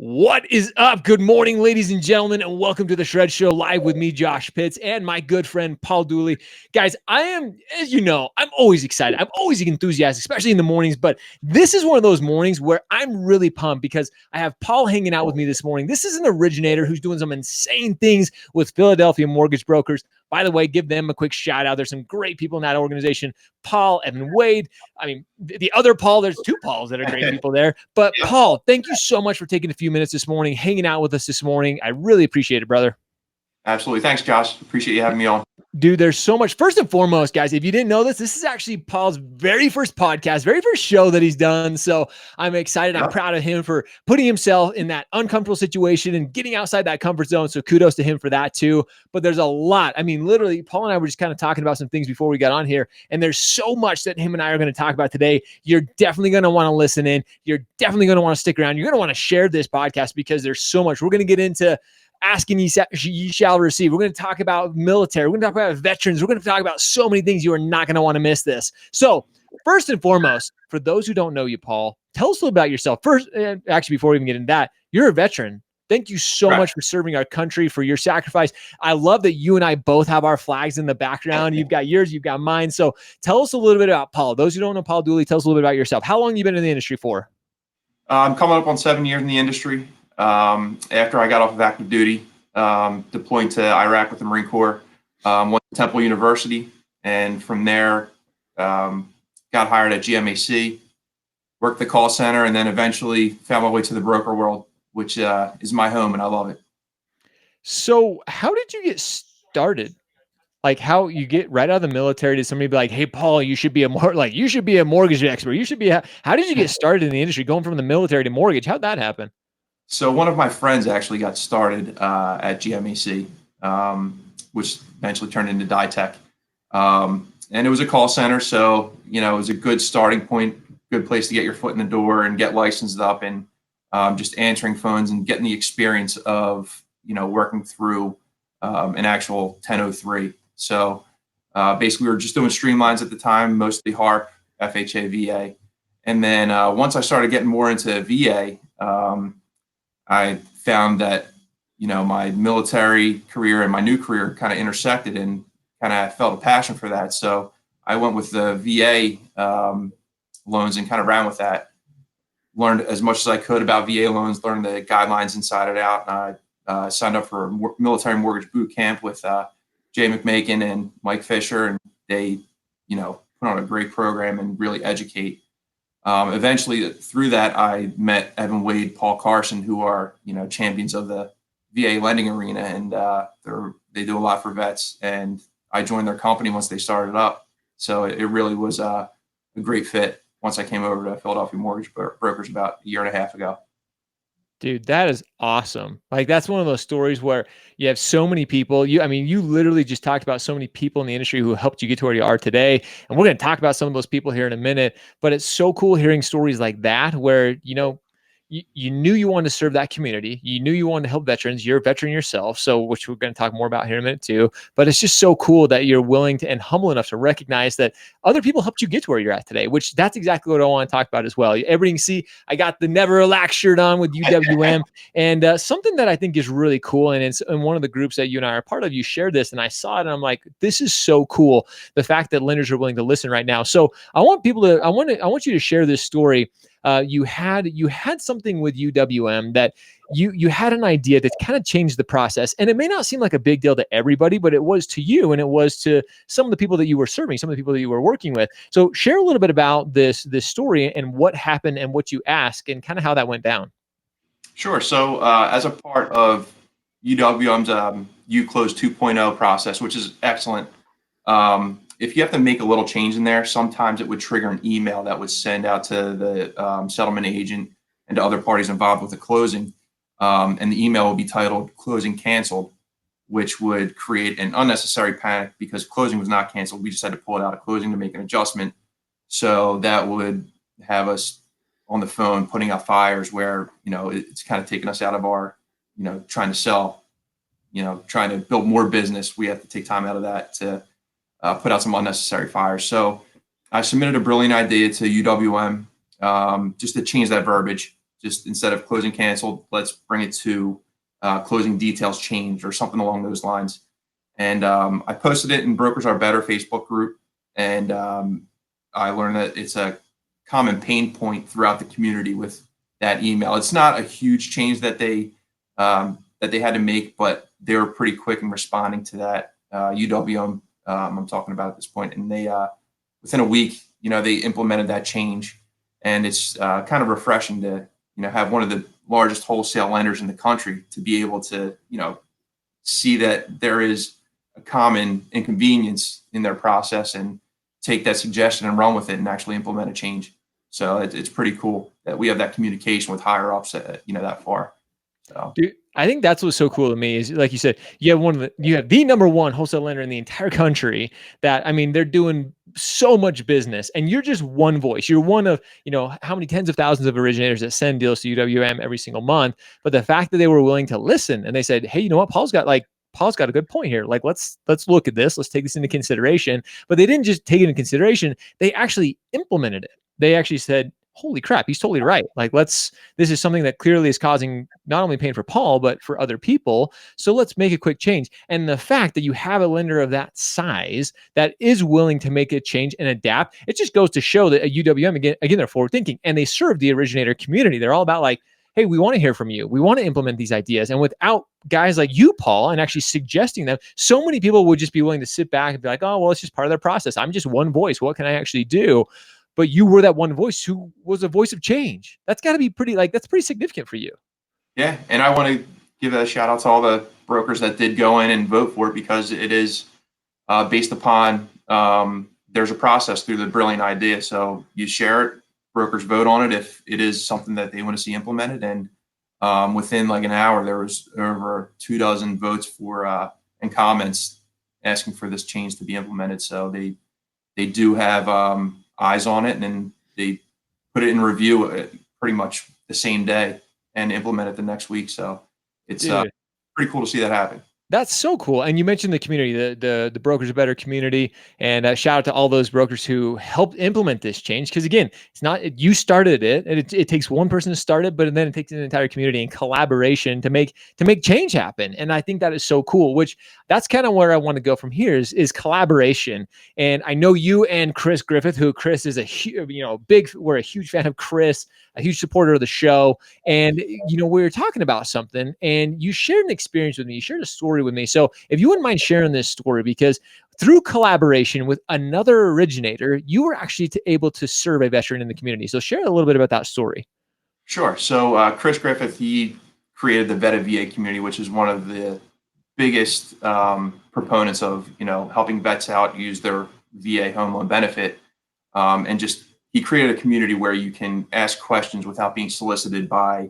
What is up? Good morning, ladies and gentlemen, and welcome to the Shred Show live with me, Josh Pitts, and my good friend, Paul Dooley. Guys, I am, as you know, I'm always excited. I'm always enthusiastic, especially in the mornings, but this is one of those mornings where I'm really pumped because I have Paul hanging out with me this morning. This is an originator who's doing some insane things with Philadelphia mortgage brokers. By the way, give them a quick shout out. There's some great people in that organization. Paul, Evan Wade. I mean, the other Paul, there's two Pauls that are great people there. But Paul, thank you so much for taking a few minutes this morning, hanging out with us this morning. I really appreciate it, brother. Absolutely. Thanks, Josh. Appreciate you having me on. Dude, there's so much. First and foremost, guys, if you didn't know this is actually Paul's very first podcast, very first show that he's done. So I'm excited. I'm proud of him for putting himself in that uncomfortable situation and getting outside that comfort zone. So kudos to him for that too. But there's a lot. I mean, literally, Paul and I were just kind of talking about some things before we got on here. And there's so much that him and I are going to talk about today. You're definitely going to want to listen in. You're definitely going to want to stick around. You're going to want to share this podcast because there's so much. We're going to get into asking ye shall receive. We're going to talk about military. We're going to talk about veterans. We're going to talk about so many things. You are not going to want to miss this. So first and foremost, for those who don't know you, Paul, tell us a little about yourself. First, actually, before we even get into that, you're a veteran. Thank you so much for serving our country, for your sacrifice. I love that you and I both have our flags in the background. You've got yours, you've got mine. So tell us a little bit about Paul. Those who don't know Paul Dooley, tell us a little bit about yourself. How long have you been in the industry for? I'm coming up on 7 years in the industry. After I got off of active duty, deployed to Iraq with the Marine Corps, went to Temple University, and from there got hired at GMAC, worked the call center, and then eventually found my way to the broker world, which is my home, and I love it. So how did you get started? Like how you get right out of the military to somebody be like, hey, Paul, you should be a mortgage expert. You should be, how did you get started in the industry going from the military to mortgage? How'd that happen? So one of my friends actually got started at GMAC, which eventually turned into Ditech. And it was a call center. So, it was a good starting point, good place to get your foot in the door and get licensed up and just answering phones and getting the experience of, working through an actual 1003. So basically we were just doing streamlines at the time, mostly HARP, FHA, VA. And then once I started getting more into VA, I found that, my military career and my new career kind of intersected and kind of felt a passion for that. So I went with the VA loans and kind of ran with that. Learned as much as I could about VA loans, learned the guidelines inside and out. And I signed up for a military mortgage boot camp with Jay McMakin and Mike Fisher. And they, put on a great program and really educate. Eventually, through that, I met Evan Wade, Paul Carson, who are champions of the VA lending arena, and they do a lot for vets. And I joined their company once they started up, so it really was a great fit once I came over to Philadelphia Mortgage Brokers about a year and a half ago. Dude, that is awesome. Like that's one of those stories where you have so many people. You literally just talked about so many people in the industry who helped you get to where you are today. And we're going to talk about some of those people here in a minute, but it's so cool hearing stories like that where, you knew you wanted to serve that community. You knew you wanted to help veterans. You're a veteran yourself. So, which we're going to talk more about here in a minute too, but it's just so cool that you're willing to and humble enough to recognize that other people helped you get to where you're at today, which that's exactly what I want to talk about as well. Everything, see, I got the Never Relax shirt on with UWM and something that I think is really cool. And it's in one of the groups that you and I are part of, you shared this and I saw it and I'm like, this is so cool. The fact that lenders are willing to listen right now. So I want you to share this story. You had something with UWM that you had an idea that kind of changed the process, and it may not seem like a big deal to everybody, but it was to you, and it was to some of the people that you were serving, some of the people that you were working with. So share a little bit about this story and what happened and what you asked and kind of how that went down. Sure. So as a part of UWM's UClose 2.0 process, which is excellent. If you have to make a little change in there, sometimes it would trigger an email that would send out to the settlement agent and to other parties involved with the closing. And the email would be titled closing canceled, which would create an unnecessary panic because closing was not canceled. We just had to pull it out of closing to make an adjustment. So that would have us on the phone putting out fires where, it's kind of taking us out of our, trying to sell, trying to build more business. We have to take time out of that to put out some unnecessary fires. So I submitted a brilliant idea to UWM just to change that verbiage. Just instead of closing canceled, let's bring it to closing details changed or something along those lines. And I posted it in Brokers Are Better Facebook group, and I learned that it's a common pain point throughout the community with that email. It's not a huge change that they had to make, but they were pretty quick in responding to that. UWM, I'm talking about at this point, and they within a week, they implemented that change, and it's kind of refreshing to have one of the largest wholesale lenders in the country to be able to see that there is a common inconvenience in their process and take that suggestion and run with it and actually implement a change. So it's pretty cool that we have that communication with higher ups that far. So. Dude, I think that's what's so cool to me is, like you said, you have the number one wholesale lender in the entire country that, I mean, they're doing so much business, and you're just one voice. You're one of, how many tens of thousands of originators that send deals to UWM every single month. But the fact that they were willing to listen and they said, hey, you know what? Paul's got a good point here. Like, let's look at this. Let's take this into consideration. But they didn't just take it into consideration. They actually implemented it. They actually said, holy crap, he's totally right. Like, this is something that clearly is causing not only pain for Paul, but for other people. So let's make a quick change. And the fact that you have a lender of that size that is willing to make a change and adapt, it just goes to show that at UWM, again, they're forward thinking and they serve the originator community. They're all about like, hey, we want to hear from you. We want to implement these ideas. And without guys like you, Paul, and actually suggesting them, so many people would just be willing to sit back and be like, oh, well, it's just part of their process. I'm just one voice. What can I actually do? But you were that one voice who was a voice of change. That's got to be that's pretty significant for you. Yeah, and I want to give a shout out to all the brokers that did go in and vote for it, because it is based upon there's a process through the brilliant idea. So you share it, brokers vote on it if it is something that they want to see implemented, and within like an hour there was over 24 votes for and comments asking for this change to be implemented. So they do have eyes on it, and then they put it in review pretty much the same day and implement it the next week. So it's pretty cool to see that happen. That's so cool. And you mentioned the community, the Brokers Are Better community, and shout out to all those brokers who helped implement this change. Because again, it's not you started it, and it takes one person to start it, but then it takes an entire community and collaboration to make change happen. And I think that is so cool. Which that's kind of where I want to go from here is collaboration. And I know you and Chris Griffith, who Chris is we're a huge fan of Chris, a huge supporter of the show. And we were talking about something, and you shared an experience with me. You shared a story with me. So if you wouldn't mind sharing this story, because through collaboration with another originator, you were actually able to serve a veteran in the community. So share a little bit about that story. Sure. So Chris Griffith, he created the VA community, which is one of the biggest proponents of helping vets out use their VA home loan benefit, and just he created a community where you can ask questions without being solicited by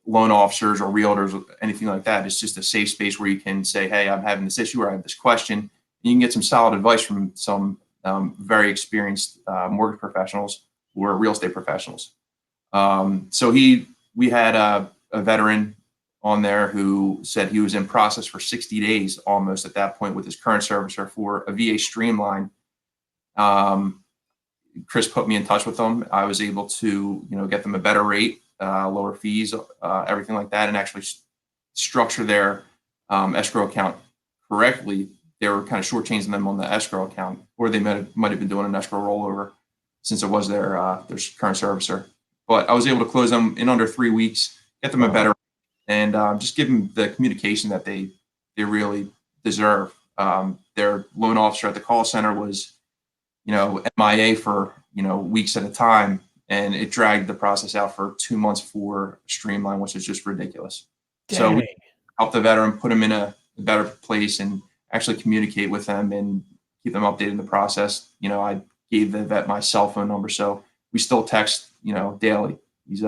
loan officers or realtors or anything like that. It's just a safe space where you can say, hey, I'm having this issue or I have this question. And you can get some solid advice from some very experienced mortgage professionals or real estate professionals. So we had a veteran on there who said he was in process for 60 days almost at that point with his current servicer for a VA streamline. Chris put me in touch with them. I was able to get them a better rate, lower fees, everything like that, and actually structure their escrow account correctly. They were kind of shortchanging them on the escrow account, or they might have been doing an escrow rollover since it was their current servicer. But I was able to close them in under 3 weeks, get them a better, and just give them the communication that they really deserve. Their loan officer at the call center was MIA for weeks at a time, and it dragged the process out for 2 months for Streamline, which is just ridiculous. Dang. So we helped the veteran put him in a better place and actually communicate with them and keep them updated in the process. I gave the vet my cell phone number, so we still text daily. He's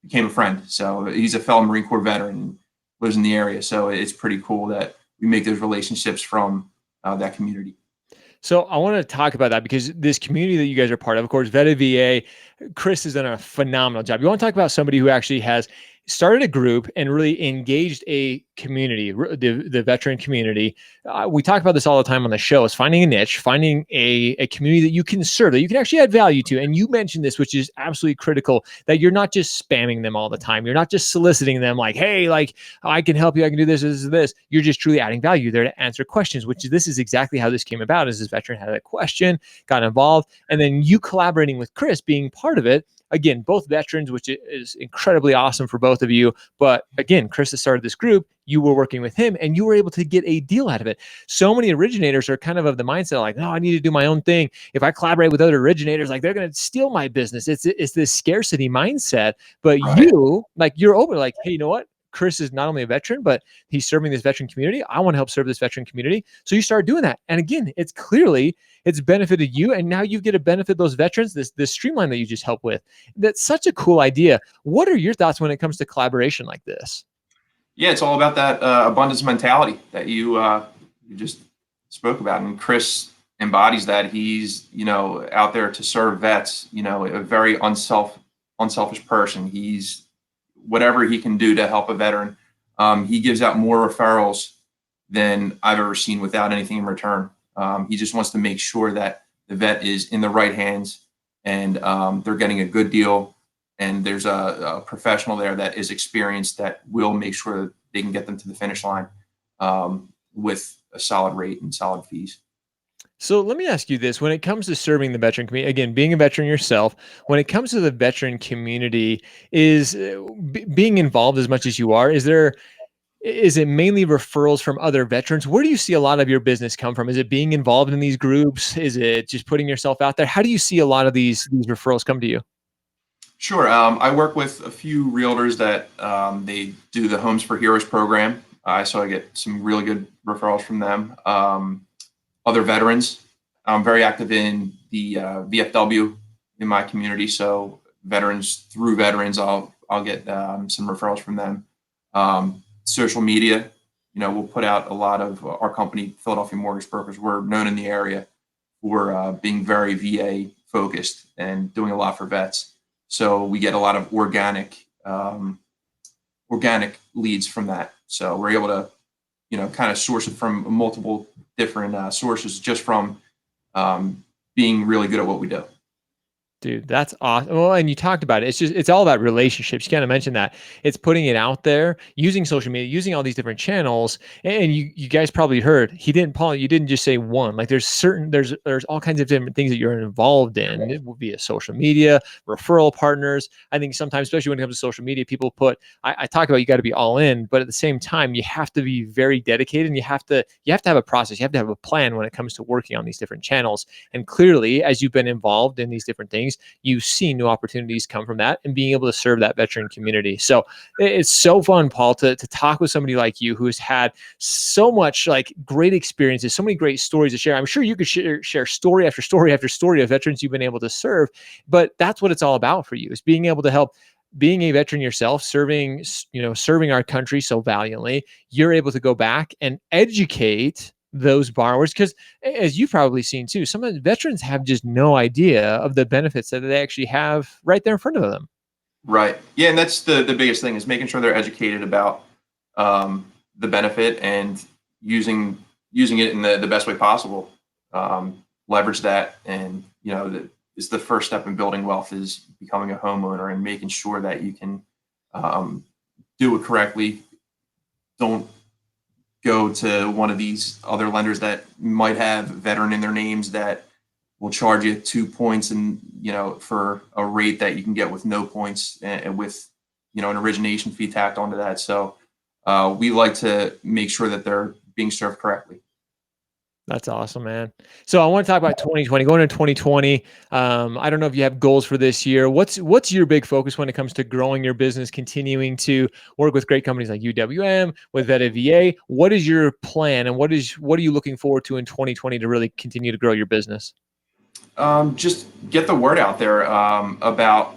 became a friend. So he's a fellow Marine Corps veteran and lives in the area. So it's pretty cool that we make those relationships from that community. So I want to talk about that, because this community that you guys are part of course, VA, Chris has done a phenomenal job. You want to talk about somebody who actually has started a group and really engaged a community, the veteran community. We talk about this all the time on the show, is finding a niche, finding a community that you can serve, that you can actually add value to. And you mentioned this, which is absolutely critical, that you're not just spamming them all the time. You're not just soliciting them like, hey, like, I can help you, I can do this. You're just truly adding value there to answer questions, which this is exactly how this came about. Is this veteran had a question, got involved, and then you collaborating with Chris, being part of it. Again, both veterans, which is incredibly awesome for both of you. But again, Chris has started this group. You were working with him and you were able to get a deal out of it. So many originators are kind of the mindset like, no, I need to do my own thing. If I collaborate with other originators, like they're going to steal my business. It's this scarcity mindset. But Right. you, like, you're open, like, hey, you know what? Chris is not only a veteran, but he's serving this veteran community. I want to help serve this veteran community. So you start doing that. And again, it's benefited you. And now you get to benefit those veterans, this streamline that you just helped with. That's such a cool idea. What are your thoughts when it comes to collaboration like this? Yeah, it's all about that abundance mentality that you just spoke about, and Chris embodies that. He's out there to serve vets. A very unselfish person. He's whatever he can do to help a veteran. He gives out more referrals than I've ever seen without anything in return. He just wants to make sure that the vet is in the right hands and they're getting a good deal. And there's a professional there that is experienced that will make sure that they can get them to the finish line with a solid rate and solid fees. So let me ask you this: when it comes to serving the veteran community, again, being a veteran yourself, when it comes to the veteran community, is being involved as much as you are, is it mainly referrals from other veterans? Where do you see a lot of your business come from? Is it being involved in these groups? Is it just putting yourself out there? How do you see a lot of these referrals come to you? Sure. I work with a few realtors that they do the Homes for Heroes program. So I get some really good referrals from them. Other veterans. I'm very active in the VFW in my community. So through veterans, I'll get some referrals from them. Social media, we'll put out a lot of our company, Philadelphia Mortgage Brokers. We're known in the area for being very VA focused and doing a lot for vets. So we get a lot of organic leads from that. So we're able to, kind of source it from multiple different sources just from being really good at what we do. Dude, that's awesome. Well, and you talked about it. It's all about relationships. You kind of mentioned that. It's putting it out there, using social media, using all these different channels. And you guys probably heard Paul, you didn't just say one. Like there's all kinds of different things that you're involved in. It would be a social media, referral partners. I think sometimes, especially when it comes to social media, people I talk about you got to be all in, but at the same time, you have to be very dedicated and you have to have a process. You have to have a plan when it comes to working on these different channels. And clearly, as you've been involved in these different things, you see new opportunities come from that and being able to serve that veteran community. So it's so fun, Paul, to talk with somebody like you who's had so much like great experiences, so many great stories to share. I'm sure you could share story after story after story of veterans you've been able to serve, but that's what it's all about for you, is being able to help. Being a veteran yourself, serving our country so valiantly, you're able to go back and educate those borrowers, because as you've probably seen too, some of the veterans have just no idea of the benefits that they actually have right there in front of them. Right. Yeah, and that's the biggest thing, is making sure they're educated about the benefit and using it in the best way possible. Leverage that, and it's the first step in building wealth, is becoming a homeowner and making sure that you can do it correctly. Don't go to one of these other lenders that might have veteran in their names that will charge you 2 points and for a rate that you can get with no points, and with an origination fee tacked onto that. So we like to make sure that they're being served correctly. That's awesome, man. So I want to talk about 2020, going into 2020. I don't know if you have goals for this year. What's your big focus when it comes to growing your business, continuing to work with great companies like UWM, with Veta VA? What is your plan, and what are you looking forward to in 2020 to really continue to grow your business? Just get the word out there about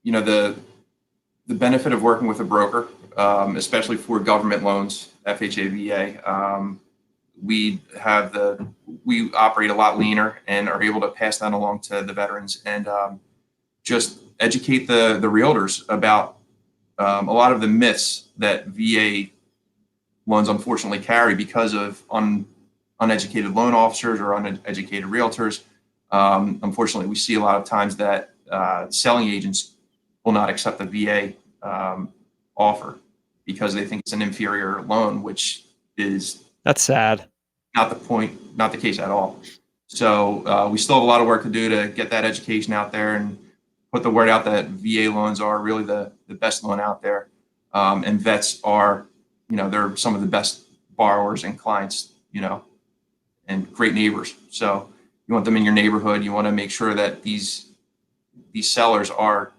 the benefit of working with a broker, especially for government loans, FHA, VA. We operate a lot leaner and are able to pass that along to the veterans, and just educate the realtors about a lot of the myths that VA loans unfortunately carry because of uneducated loan officers or uneducated realtors. Unfortunately, we see a lot of times that selling agents will not accept the VA offer because they think it's an inferior loan, which is That's sad. not the point, not the case at all. So we still have a lot of work to do to get that education out there and put the word out that VA loans are really the best loan out there. And vets are, they're some of the best borrowers and clients, and great neighbors. So you want them in your neighborhood. You want to make sure that these sellers are,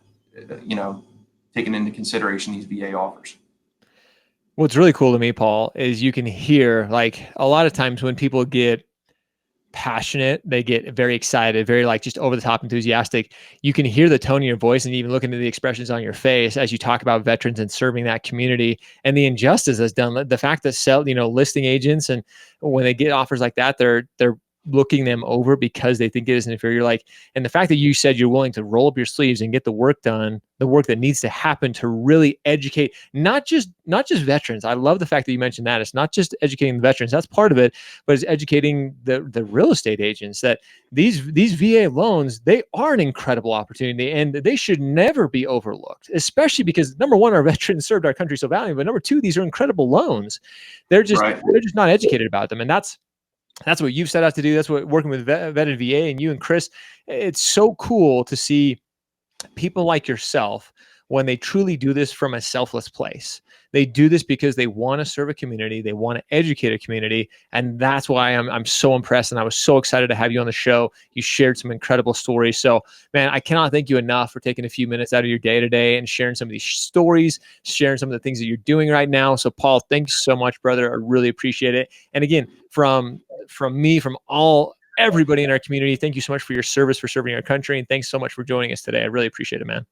taking into consideration these VA offers. What's really cool to me, Paul, is you can hear, like, a lot of times when people get passionate, they get very excited, very like just over the top enthusiastic. You can hear the tone in your voice and even look into the expressions on your face as you talk about veterans and serving that community and the injustice that's done. The fact that listing agents, and when they get offers like that, they're looking them over because they think it is inferior. Like, and the fact that you said you're willing to roll up your sleeves and get the work done, the work that needs to happen to really educate, not just veterans. I love the fact that you mentioned that. It's not just educating the veterans, that's part of it, but it's educating the real estate agents that these VA loans, they are an incredible opportunity and they should never be overlooked, especially because number one, our veterans served our country so valiantly, but number two, these are incredible loans. They're just not educated about them. And that's what you've set out to do. That's what working with Vetted VA and you and Chris, it's so cool to see people like yourself when they truly do this from a selfless place. They do this because they want to serve a community. They want to educate a community. And that's why I'm so impressed. And I was so excited to have you on the show. You shared some incredible stories. So, man, I cannot thank you enough for taking a few minutes out of your day today and sharing some of these stories, sharing some of the things that you're doing right now. So, Paul, thanks so much, brother. I really appreciate it. And again, from me, from everybody in our community, thank you so much for your service, for serving our country. And thanks so much for joining us today. I really appreciate it, man.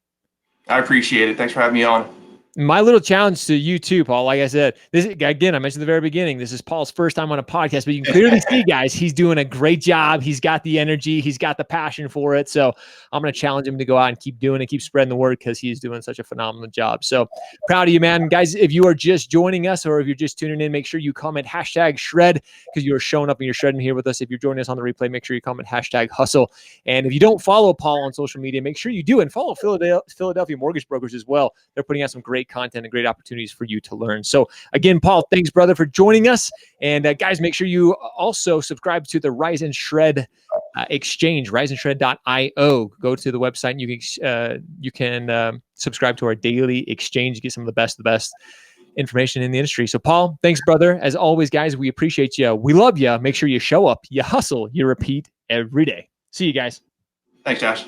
I appreciate it. Thanks for having me on. My little challenge to you too, Paul, like I said, this again, I mentioned at the very beginning, this is Paul's first time on a podcast, but you can clearly see, guys, he's doing a great job. He's got the energy. He's got the passion for it. So I'm going to challenge him to go out and keep doing it, keep spreading the word because he's doing such a phenomenal job. So proud of you, man. Guys, if you are just joining us or if you're just tuning in, make sure you comment #shred because you are showing up and you're shredding here with us. If you're joining us on the replay, make sure you comment #hustle. And if you don't follow Paul on social media, make sure you do and follow Philadelphia Mortgage Brokers as well. They're putting out some great content and great opportunities for you to learn. So again, Paul, thanks, brother, for joining us. And guys, make sure you also subscribe to the Rise and Shred exchange, riseandshred.io. Go to the website and you can subscribe to our daily exchange, get some of the best information in the industry. So Paul, thanks, brother. As always, guys, we appreciate you. We love you. Make sure you show up, you hustle, you repeat every day. See you guys. Thanks, Josh.